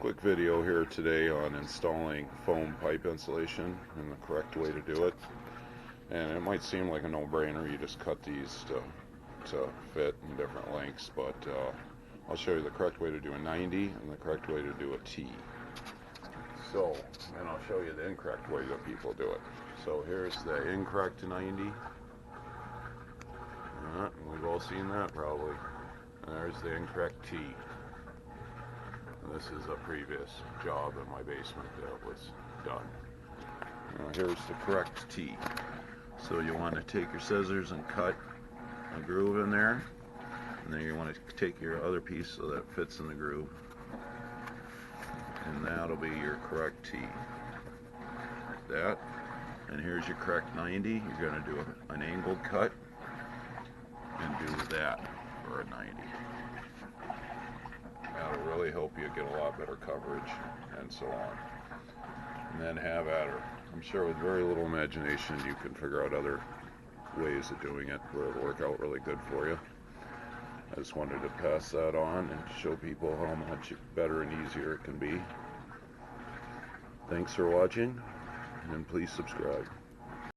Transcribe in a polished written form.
Quick video here today on installing foam pipe insulation and the correct way to do it. And it might seem like a no-brainer, you just cut these to fit in different lengths, but I'll show you the correct way to do a 90 and the correct way to do a T. So, and I'll show you the incorrect way that people do it. So here's the incorrect 90. We've all seen that probably. And there's the incorrect T. This is a previous job in my basement that was done. Now here's the correct T. So you want to take your scissors and cut a groove in there, and then you want to take your other piece so that it fits in the groove, and that'll be your correct T. That, and here's your correct 90. You're going to do an angled cut and do that for a 90. That'll really help you get a lot better coverage and so on. And then have at her. I'm sure with very little imagination you can figure out other ways of doing it where it'll work out really good for you. I just wanted to pass that on and show people how much better and easier it can be. Thanks for watching, and please subscribe.